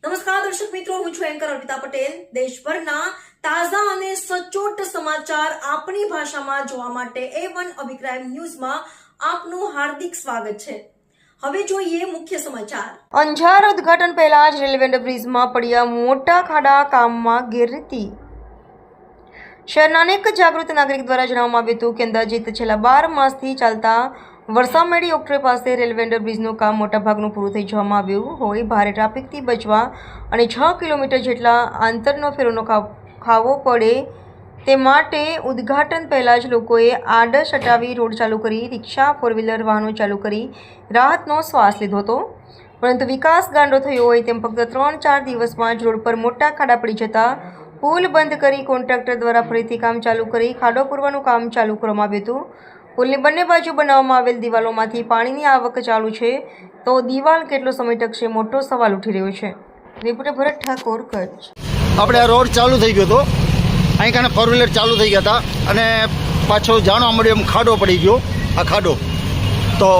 નમસ્કાર દર્શક મિત્રો, હું છું એન્કર અર્પિતા પટેલ। દેશભરના તાજા અને સચોટ સમાચાર આપણી ભાષામાં જોવા માટે A1 અભિપ્રાય ન્યૂઝમાં આપનું હાર્દિક સ્વાગત છે। હવે જોઈએ મુખ્ય સમાચાર। અંજાર ઉદ્ઘાટન પહેલા જ રેલવે અંડરબ્રિજમાં પડ્યા મોટા ખાડા, કામમાં ગેરરીતિ। શહેરના અનેક જાગૃત નાગરિક દ્વારા જણાવવામાં આવ્યું હતું કે અંદાજિત છેલ્લા 12 માસથી ચાલતા વરસામેડી ઓક્ટ્રે પાસે રેલવે અંડરબ્રિજનું કામ મોટાભાગનું પૂરું થઈ જવામાં આવ્યું હોય ભારે ટ્રાફિકથી બચવા અને 6 કિલોમીટર જેટલા અંતરનો ફેરોનો ખાવો પડે તે માટે ઉદ્ઘાટન પહેલાં જ લોકોએ આડશ હટાવી રોડ ચાલુ કરી રિક્ષા, ફોર વ્હીલર વાહનો ચાલુ કરી રાહતનો શ્વાસ લીધો હતો। પરંતુ વિકાસ ગાંડો થયો હોય તેમ ફક્ત 3-4 દિવસમાં જ રોડ પર મોટા ખાડા પડી જતા પુલ બંધ કરી કોન્ટ્રાક્ટર દ્વારા ફરીથી કામ ચાલુ કરી ખાડો પૂરવાનું કામ ચાલુ કરવામાં આવ્યું હતું। પુલની બંને બાજુ બનાવવામાં આવેલ દિવાલોમાંથી પાણીની આવક ચાલુ છે તો દિવાલ કેટલો સમય ટકશે, મોટો સવાલ ઉઠી રહ્યો છે। રિપોર્ટર ભરત ઠાકોર, કચ્છ। આપણે આ રોડ ચાલુ થઈ ગયો હતો, અહીં કાને ફોર વ્હીલર ચાલુ થઈ ગયા હતા અને પાછો જાણવા મળ્યું એમ ખાડો પડી ગયો। આ ખાડો તો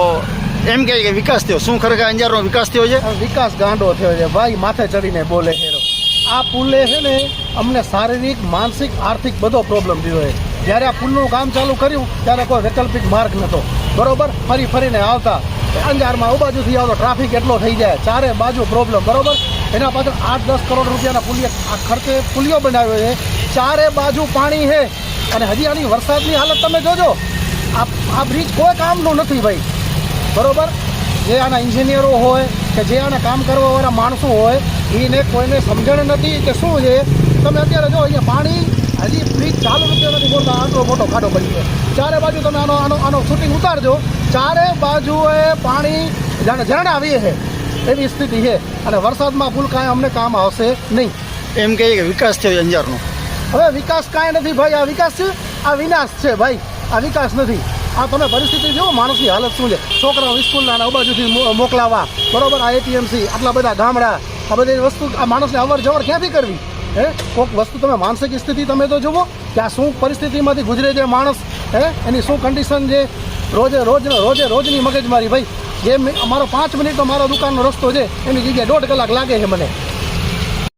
એમ કહે કે વિકાસ થયો, શું ખરેખર અંજારનો વિકાસ થયો છે? વિકાસ ગાંડો થયો છે ભાઈ, માથે ચડીને બોલે છે। આ પુલે છે ને અમને શારીરિક, માનસિક, આર્થિક બધો પ્રોબ્લેમ થયો છે। જ્યારે આ પુલનું કામ ચાલુ કર્યું ત્યારે કોઈ વૈકલ્પિક માર્ગ નહોતો, બરોબર। ફરીને આવતા અંજારમાં બાજુથી આવતો ટ્રાફિક એટલો થઈ જાય, ચારે બાજુ પ્રોબ્લેમ, બરોબર। એના પાછળ 8-10 કરોડ રૂપિયાના પુલિયા ખર્ચે પુલિયો બનાવ્યો છે, ચારે બાજુ પાણી છે અને હજી આની વરસાદની હાલત તમે જોજો। આ બ્રિજ કોઈ કામનું નથી ભાઈ, બરોબર। જે આના એન્જિનિયરો હોય કે જે આના કામ કરવાવાળા માણસો હોય એને કોઈને સમજણ નથી કે શું છે। તમે અત્યારે જો અહીંયા પાણી હજી બ્રિજ ચાલુ નથી બોલતા, આટલો મોટો ખાડો પડી ગયો। ચારે બાજુ તમે આનો શૂટિંગ ઉતારજો, ચારે બાજુએ પાણી જાણે ઝરણા આવી છે એવી સ્થિતિ છે અને વરસાદમાં પુલ કાંઈ અમને કામ આવશે નહીં। એમ કહીએ કે વિકાસ થયો અંજારનો। હવે વિકાસ કાંઈ નથી ભાઈ, આ વિકાસ છે, આ વિનાશ છે ભાઈ, આ વિકાસ નથી। આ તમે પરિસ્થિતિ જુઓ, માણસની હાલત શું છે। છોકરાઓ સ્કૂલના બાજુથી મોકલાવા, બરોબર। આ એટીએમસી, આટલા બધા ગામડા, આ બધી વસ્તુ આ માણસને અવર જવર ક્યાંથી કરવી હે? કોઈક વસ્તુ તમે માનસિક સ્થિતિ તમે તો જુઓ કે આ શું પરિસ્થિતિમાંથી ગુજરે છે માણસ, હે? એની શું કન્ડિશન છે, રોજની મગજમારી ભાઈ। જે અમારો 5 મિનિટનો મારો દુકાનનો રસ્તો છે એની જગ્યાએ 1.5 કલાક લાગે છે મને।